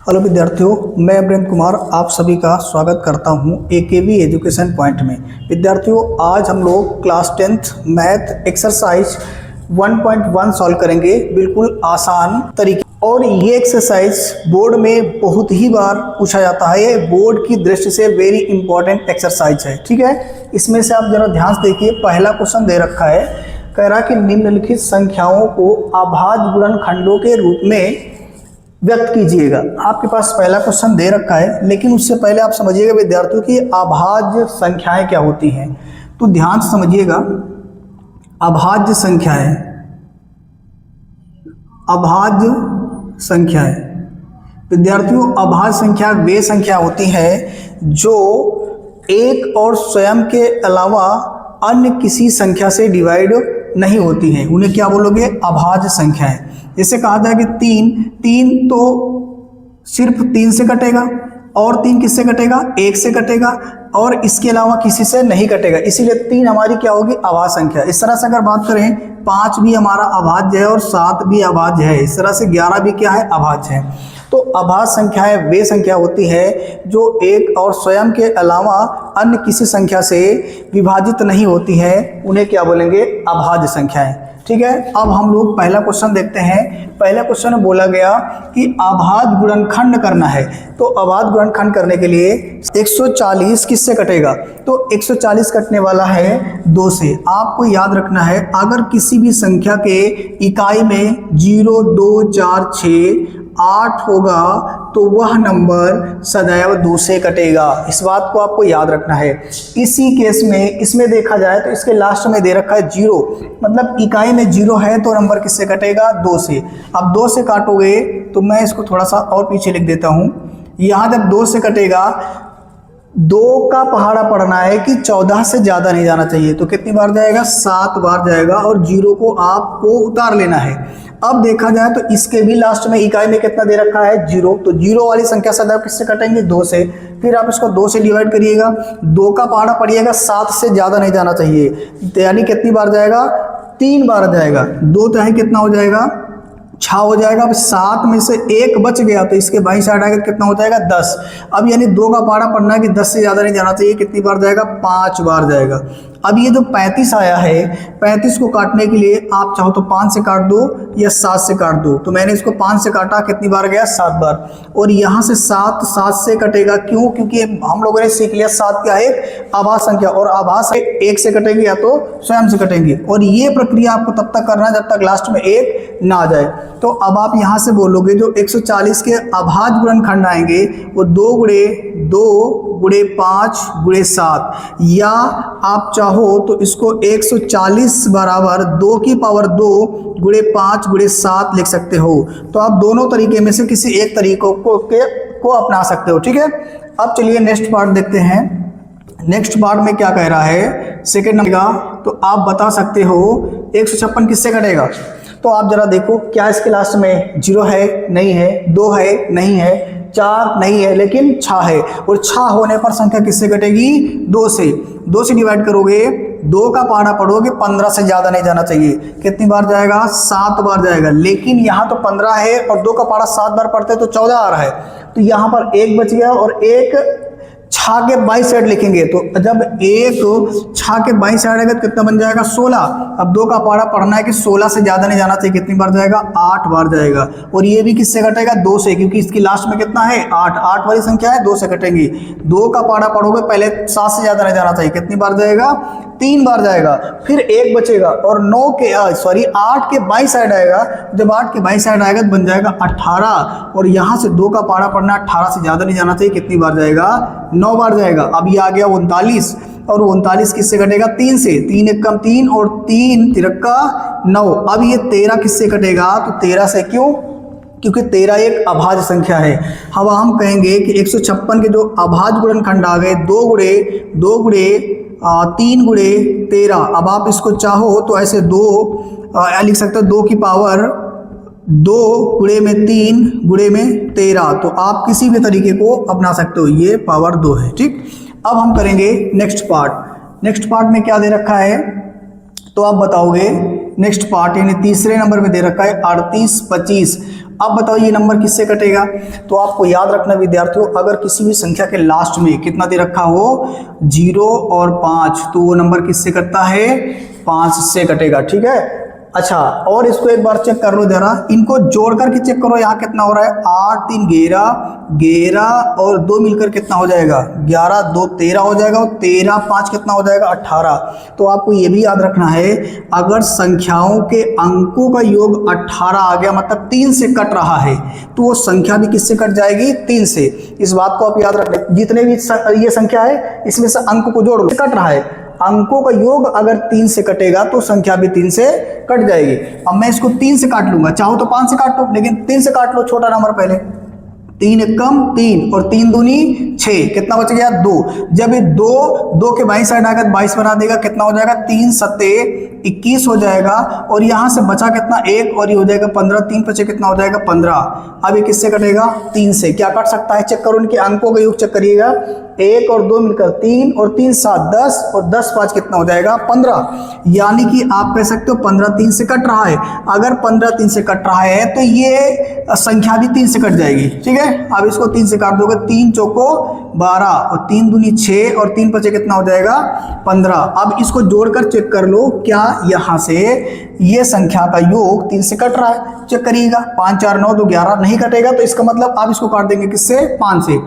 Hello विद्यार्थियों, मैं वीरेंद्र कुमार आप सभी का स्वागत करता हूं एकेवी एजुकेशन पॉइंट में। विद्यार्थियों, आज हम लोग class 10th math exercise 1.1 solve करेंगे, बिल्कुल आसान तरीके। और ये एक्सरसाइज बोर्ड में बहुत ही बार पूछा जाता है। ये बोर्ड की दृष्टि से वेरी इंपॉर्टेंट एक्सरसाइज है, ठीक है। इसमें से आप जरा ध्यान से देखिए, पहला क्वेश्चन दे रखा है, कह रहा कि निम्नलिखित संख्याओं को अभाज्य गुणनखंडों के रूप में व्यक्त कीजिएगा। आपके पास पहला क्वेश्चन दे रखा है, लेकिन उससे पहले आप समझिएगा विद्यार्थियों की अभाज्य संख्याएं क्या होती हैं। तो ध्यान से समझिएगा, अभाज्य संख्याएं, अभाज्य संख्याएं विद्यार्थियों, अभाज्य संख्या वे संख्या होती है जो एक और स्वयं के अलावा अन्य किसी संख्या से डिवाइड नहीं होती हैं। उन्हें क्या बोलोगे? अभाज्य संख्याएं। जैसे कहा जाए कि तीन तो सिर्फ 3 से कटेगा, और 3 किससे कटेगा? 1 से कटेगा, और इसके अलावा किसी से नहीं कटेगा, इसीलिए 3 हमारी क्या होगी? अभाज्य संख्या। इस तरह से अगर बात करें, 5 भी हमारा अभाज्य है और 7 भी अभाज्य है। इस तरह से 11 भी क्या है? अभाज्य है। तो अभाज्य संख्याएं वे संख्या होती है जो एक और स्वयं के अलावा अन्य किसी संख्या से विभाजित नहीं होती है, उन्हें क्या बोलेंगे? अभाज्य संख्याएं, ठीक है। अब हम लोग पहला क्वेश्चन देखते हैं। पहला क्वेश्चन में बोला गया कि अभाज्य गुणनखंड करना है। तो अभाज्य गुणनखंड करने के लिए 140 किससे कटेगा? तो 140 कटने वाला है 2 से। आपको याद रखना है, अगर किसी भी संख्या के इकाई में 0, 2, 4, 6, 8 होगा तो वह नंबर सदैव 2 से कटेगा। इस बात को आपको याद रखना है। इसी केस में इसमें देखा जाए तो इसके लास्ट में दे रखा है 0, मतलब इकाई में 0 है तो नंबर किससे कटेगा? 2 से। अब 2 से काटोगे तो मैं इसको थोड़ा सा और पीछे लिख देता हूं। यहां जब 2 से कटेगा, 2 का पहाड़ा पढ़ना है कि 14 से ज्यादा नहीं जाना चाहिए। तो कितनी बार जाएगा? 7 बार जाएगा, और 0 को आपको उतार लेना है। अब देखा जाए तो इसके भी लास्ट में इकाई में कितना दे रखा है? 0। तो 0 वाली संख्या सदैव किससे कटेंगे? 2 से। फिर आप इसको 2 से डिवाइड करिएगा, 2 का पहाड़ा पड़िएगा, 7 से ज्यादा नहीं जाना चाहिए, यानी कितनी बार जाएगा? 3 बार जाएगा। 2 चाहे कितना हो जाएगा? 6 हो जाएगा। अब 7 में से 1 बच गया तो इसके बाई साइड आएगा, कितना हो जाएगा? 10। अब यानी 2 का पहाड़ा पढ़ना है कि 10 से ज़्यादा नहीं जाना चाहिए, कितनी बार जाएगा? 5 बार जाएगा। अब ये जो 35 आया है, 35 को काटने के लिए आप चाहो तो 5 से काट दो या 7 से काट दो। तो मैंने इसको 5 से काटा, कितनी बार गया? 7 बार। और यहाँ से 7 से कटेगा, क्यों? क्योंकि हम लोगों ने सीख लिया 7 क्या है? अभाज्य संख्या, और अभाज्य 1 से कटेंगे या तो स्वयं से कटेंगे। और ये प्रक्रिया आपको तब तक करना है जब तक लास्ट में 1 ना आ जाए। तो अब आप यहाँ से बोलोगे जो 140 के अभाज्य गुणनखंड आएंगे वो 2 गुणे 2 गुणे 5 गुणे 7, या आप चाहो तो इसको 140 बराबर 2 की पावर 2 गुणे 5 गुणे 7 लिख सकते हो। तो आप दोनों तरीके में से किसी एक तरीकों को अपना सकते हो, ठीक है। अब चलिए नेक्स्ट पार्ट देखते हैं। नेक्स्ट पार्ट में क्या कह रहा है? सेकेंड नंबर का, तो आप बता सकते हो 156 किससे कटेगा? तो आप जरा देखो, क्या इसके लास्ट में 0 है? नहीं है। 2 है? नहीं है। 4 नहीं है, लेकिन 6 है। और 6 होने पर संख्या किससे कटेगी? 2 से। 2 से डिवाइड करोगे, 2 का पहाड़ा पढ़ोगे, 15 से ज्यादा नहीं जाना चाहिए, कितनी बार जाएगा? 7 बार जाएगा। लेकिन यहाँ तो 15 है और 2 का पहाड़ा 7 बार पढ़ते तो 14 आ रहा है। तो यहाँ पर 1 बच गया, और 1 6 के बाई साइड लिखेंगे तो जब 1 6 के बाई साइड आएगा तो कितना बन जाएगा? 16। अब 2 का पहाड़ा पढ़ना है कि 16 से ज्यादा नहीं जाना चाहिए, कितनी बार जाएगा? 8 बार जाएगा। और ये भी किससे कटेगा? 2 से, क्योंकि इसकी लास्ट में कितना है? 8 वाली संख्या है, 2 से कटेंगी। 2 का पहाड़ा पढ़ोगे, पहले 7 से ज्यादा नहीं जाना चाहिए, कितनी बार जाएगा? 3 बार जाएगा। फिर 1 बचेगा, और 8 के बाई साइड आएगा। जब 8 के बाई साइड आएगा तो बन जाएगा 18, और यहाँ से 2 का पहाड़ा पढ़ना, 18 से ज्यादा नहीं जाना चाहिए, कितनी बार जाएगा? 9 बार जाएगा। अब ये आ गया 39, और 39 किससे कटेगा? 3 से। 3 एक कम 3, और 3 तिरका 9। अब ये 13 किससे कटेगा? तो 13 से, क्यों? क्योंकि 13 एक अभाज्य संख्या है। अब हम कहेंगे कि 156 के जो अभाज्य गुणनखंड आ गए, 2 गुणे 3 गुणे 13। अब आप इसको चाहो तो ऐसे 2 लिख सकते हो, 2 की पावर 2 गुणे में 3 गुणे में 13। तो आप किसी भी तरीके को अपना सकते हो, ये पावर 2 है, ठीक। अब हम करेंगे नेक्स्ट पार्ट। नेक्स्ट पार्ट में क्या दे रखा है? तो आप बताओगे नेक्स्ट पार्ट, यानी तीसरे नंबर में दे रखा है 38, 25। अब बताओ ये नंबर किससे कटेगा? तो आपको याद रखना विद्यार्थियों, अगर किसी भी संख्या के लास्ट में कितना दे रखा हो 0 और 5, तो वो नंबर किससे कटता है? 5 से कटेगा। ठीक है, अच्छा और इसको एक बार चेक कर लो जरा, इनको जोड़ करके चेक करो, यहाँ कितना हो रहा है? 8 3 11 और 2 मिलकर कितना हो जाएगा? 11 2 13 हो जाएगा, और 13 5 कितना हो जाएगा? 18। तो आपको ये भी याद रखना है, अगर संख्याओं के अंकों का योग 18 आ गया, मतलब 3 से कट रहा है, तो वो संख्या भी किससे कट जाएगी? 3 से। इस बात को आप याद रखना, जितने भी ये संख्या है इसमें से अंक को जोड़ लो, कट रहा है, अंकों का योग अगर 3 से कटेगा तो संख्या भी 3 से कट जाएगी। अब मैं इसको 3 से काट लूंगा, चाहो तो 5 से काट लो, लेकिन 3 से काट लो, छोटा नंबर पहले। 3 एकम 3 और 3 दूनी 6, कितना बच गया? 2। जब ये 2 के बाईं साइड आकर 22 बना देगा, कितना हो जाएगा? 3 सत्ते 21 हो जाएगा, और यहाँ से बचा कितना? 1, और ये हो जाएगा 15, 3 पचे कितना हो जाएगा? 15। अब ये किससे कटेगा? 3 से। क्या कट सकता है? चेक करो, इनके अंकों का योग चेक करिएगा, 1 और 2 मिलकर 3 और 3 7 10 और 10 5 कितना हो जाएगा? 15। यानी कि आप कह सकते हो 15 3 से कट रहा है। अगर 15 3 से कट रहा है तो ये संख्या भी 3 से कट जाएगी। ठीक है, अब इसको 3 से काट दोगे, 3 चौको 12 और 3 दूनी 6 और 3 पचे कितना हो जाएगा? 15। अब इसको जोड़कर चेक कर लो, क्या यहाँ से ये संख्या का योग 3 से कट रहा है? चेक करिएगा, 5 4 9 2 11 नहीं कटेगा, तो इसका मतलब आप इसको काट देंगे किससे? 5 से।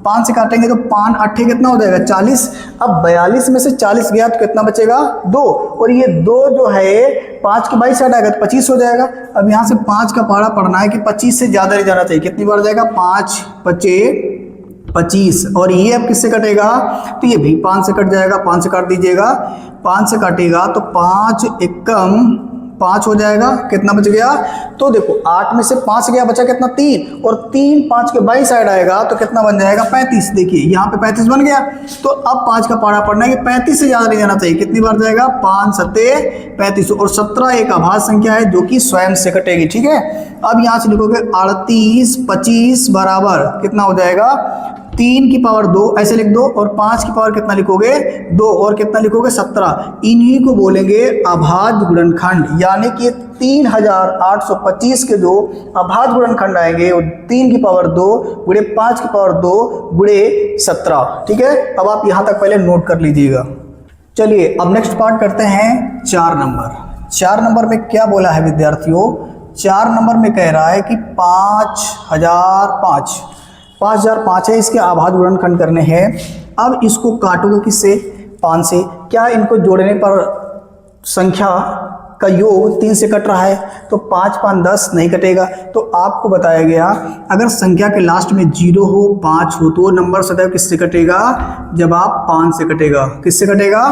5 से काटेंगे तो 5 8 कितना हो जाएगा? 40। अब 42 में से 40 गया तो कितना बचेगा? 2, और ये 2 जो है 5 के 22 साइड आएगा तो 25 हो जाएगा। अब यहाँ से 5 का पहाड़ा पढ़ना है कि 25 से ज्यादा नहीं जाना चाहिए। कितनी बार जाएगा? 5 पचे 25, और ये अब किससे कटेगा? तो ये भी 5 से कट जाएगा, 5 से काट दीजिएगा, 5 से काटेगा तो 5 एकम 5 हो जाएगा, कितना बच गया? तो देखो 8 में से 5 गया, बचा कितना? 3, और 3 5 के बाई साइड आएगा तो कितना बन जाएगा? 35। देखिए यहाँ पे 35 बन गया, तो अब 5 का पहाड़ा पढ़ना है कि 35 से ज्यादा नहीं जाना चाहिए। कितनी बार जाएगा? 5 सत्ते 35, और 17 एक अभाज्य संख्या है जो कि स्वयं से कटेगी। ठीक है, अब यहाँ से लिखोगे 38 25 बराबर कितना हो जाएगा? 3 की पावर 2 ऐसे लिख दो, और 5 की पावर कितना लिखोगे? 2, और कितना लिखोगे? 17। इन्हीं को बोलेंगे अभाज्य गुणनखंड, यानी कि 3825 के जो अभाज्य गुणनखंड आएंगे वो 3 की पावर 2 गुणे 5 की पावर 2 गुणे 17। ठीक है, अब आप यहाँ तक पहले नोट कर लीजिएगा। चलिए अब नेक्स्ट पार्ट करते हैं 4 नंबर। 4 नंबर में क्या बोला है विद्यार्थियों? 4 नंबर में कह रहा है कि 5005 है, इसके अभाज्य गुणनखंड करने हैं। अब इसको काटोगे किससे? 5 से। क्या इनको जोड़ने पर संख्या का योग 3 से कट रहा है? तो 5 5 10 नहीं कटेगा। तो आपको बताया गया, अगर संख्या के लास्ट में 0 हो 5 हो तो वो नंबर सदैव किससे कटेगा? जब आप 5 से कटेगा। किससे कटेगा?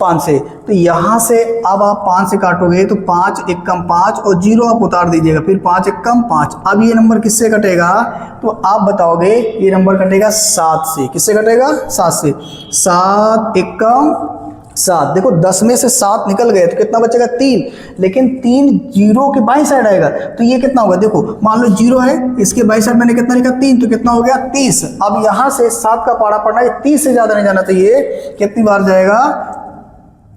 5 से। तो यहाँ से अब आप 5 से काटोगे तो 5 एकम 5 और 0 आप उतार दीजिएगा, फिर 5 एकम 5। अब ये नंबर किससे कटेगा? तो आप बताओगे ये नंबर कटेगा 7 से। किससे कटेगा? 7 से। 7 एकम 7। देखो 10 में से 7 निकल गए तो कितना बचेगा? 3, लेकिन 3 0 के बाई साइड आएगा तो ये कितना होगा? देखो मान लो 0 है, इसके बाई साइड मैंने कितना लिखा? 3, तो कितना हो गया? 30। अब यहाँ से 7 का पहाड़ा पढ़ना है, 30 से ज्यादा नहीं जाना चाहिए। कितनी बार जाएगा?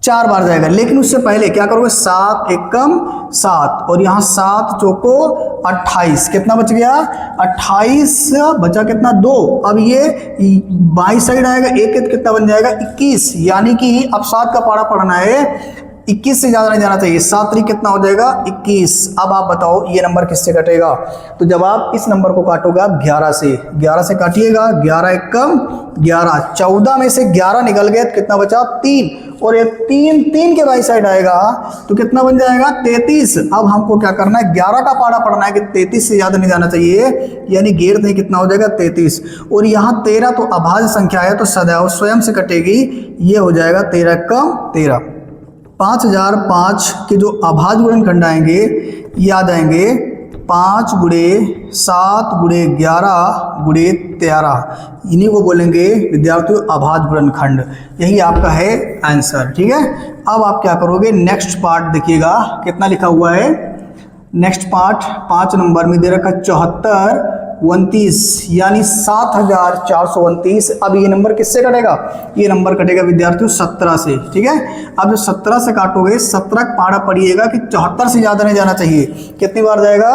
4 बार जाएगा, लेकिन उससे पहले क्या करोगे? 7 एकम 7, और यहाँ 7 चौको 28, कितना बच गया? 28 बचा कितना? 2। अब ये बाई साइड आएगा, एक कितना बन जाएगा? 21। यानी कि अब 7 का पहाड़ा पढ़ना है, 21 से ज्यादा नहीं जाना चाहिए। 7 3 कितना हो जाएगा? 21। अब आप बताओ ये नंबर किससे कटेगा? तो जब आप इस नंबर को काटोगे आप 11 से, 11 से काटिएगा, 11 एकम 11, 14 में से 11 निकल गए तो कितना बचा? 3, और ये 3 के बाई साइड आएगा तो कितना बन जाएगा? 33। अब हमको क्या करना है? 11 का पहाड़ा पढ़ना है कि 33 से ज्यादा नहीं जाना चाहिए, यानी गेर नहीं, कितना हो जाएगा? 33। और यहाँ 13 तो अभाज्य संख्या है तो सदैव स्वयं से कटेगी, ये हो जाएगा 13 एकम 13। 5005 के जो अभाज्य गुणनखंड आएंगे ये आ जाएंगे 5 गुणे 7 गुणे 11 गुणे 13। इन्हीं को बोलेंगे विद्यार्थियों अभाज्य गुणनखंड। यही आपका है आंसर। ठीक है, अब आप क्या करोगे? नेक्स्ट पार्ट देखिएगा कितना लिखा हुआ है। नेक्स्ट पार्ट 5 नंबर में दे रखा 74 29, यानी 7429। अब ये नंबर किससे कटेगा? ये नंबर कटेगा विद्यार्थियों 17 से। ठीक है, अब जो 17 से काटोगे, 17 का पहाड़ा पड़िएगा कि 74 से ज्यादा नहीं जाना चाहिए। कितनी बार जाएगा?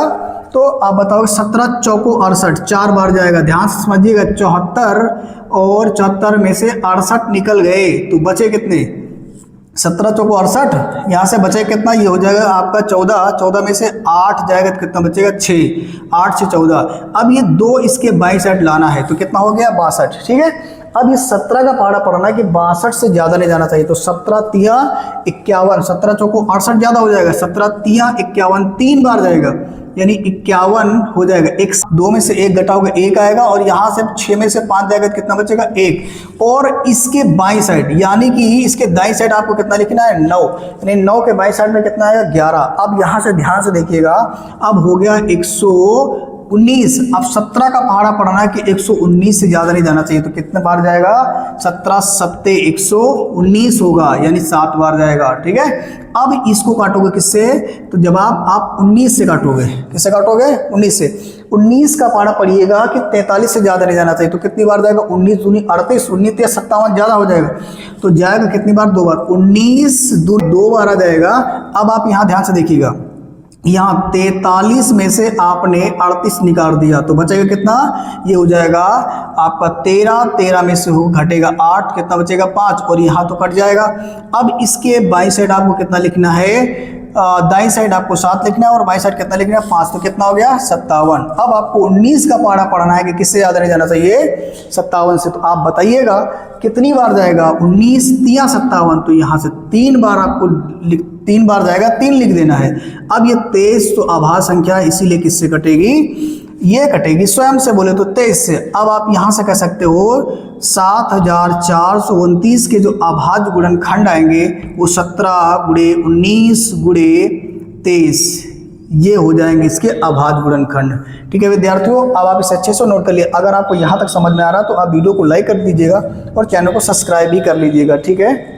तो आप बताओ 17 चौको 68 4 बार जाएगा, ध्यान से समझिएगा। 74 और 74 में से 68 निकल गए तो बचे कितने? 17 चौको 68, यहाँ से बचे कितना? ये हो जाएगा आपका 14, 14 में से 8 जाएगा तो कितना बचेगा? 6, 8 से 14। अब ये 2 इसके बाई साइड लाना है तो कितना हो गया? 62, ठीक है। अब ये 17 का पहाड़ा पढ़ना है कि 62 से ज़्यादा नहीं जाना चाहिए, तो 17 तिया 51, 17 चौको 68 ज़्यादा हो जाएगा, 17 तिया 51 3 बार जाएगा, यानी 51 हो जाएगा। एक 2 में से 1 घटाओगे 1 आएगा, और यहाँ से 6 में से 5 जाएगा तो कितना बचेगा? 1। और इसके बाई साइड यानी कि इसके दाई साइड आपको कितना लिखना है? 9, यानी 9 के बाई साइड में कितना आएगा? 11। अब यहाँ से ध्यान से देखिएगा, अब हो गया 119। अब 17 का पहाड़ा पढ़ना है कि 119 से ज़्यादा नहीं जाना चाहिए, तो कितने बार जाएगा? 17 सत्ते 119 होगा, यानी 7 बार जाएगा, ठीक है। अब इसको काटोगे किससे? तो जवाब आप 19 से काटोगे। किससे काटोगे? 19 से। 19 का पहाड़ा पढ़िएगा कि 43 से ज़्यादा नहीं जाना चाहिए, तो कितनी बार जाएगा? 19 दूनी 38, 19 या 57 ज़्यादा हो जाएगा, तो जाएगा कितनी बार? 2 बार। 19 2 बार आ जाएगा। अब आप यहाँ ध्यान से देखिएगा, यहाँ 43 में से आपने 38 निकाल दिया तो बचेगा कितना? ये हो जाएगा आपका 13, 13 में से हो घटेगा 8, कितना बचेगा? 5, और यहाँ तो कट जाएगा। अब इसके बाई साइड आपको कितना लिखना है? दाई साइड आपको 7 लिखना है, और बाई साइड कितना लिखना है? 5, तो कितना हो गया? 57। अब आपको 19 का पहाड़ा पढ़ना है कि किससे ज़्यादा नहीं जाना चाहिए? 57 से। तो आप बताइएगा कितनी बार जाएगा? 19 तिया 57, तो यहाँ से 3 बार आपको 3 बार जाएगा, 3 लिख देना है। अब ये 23 तो आभाज्य संख्या है, इसीलिए किससे कटेगी? ये कटेगी स्वयं से, बोले तो 23 से। अब आप यहाँ से कह सकते हो 7429 के जो अभाज्य गुणनखंड आएंगे वो 17 गुणे 19 गुणे 23, ये हो जाएंगे इसके अभाज्य गुणनखंड। ठीक है विद्यार्थियों, अब आप इसे अच्छे से नोट कर लिए। अगर आपको यहाँ तक समझ में आ रहा तो आप वीडियो को लाइक कर दीजिएगा और चैनल को सब्सक्राइब भी कर लीजिएगा। ठीक है।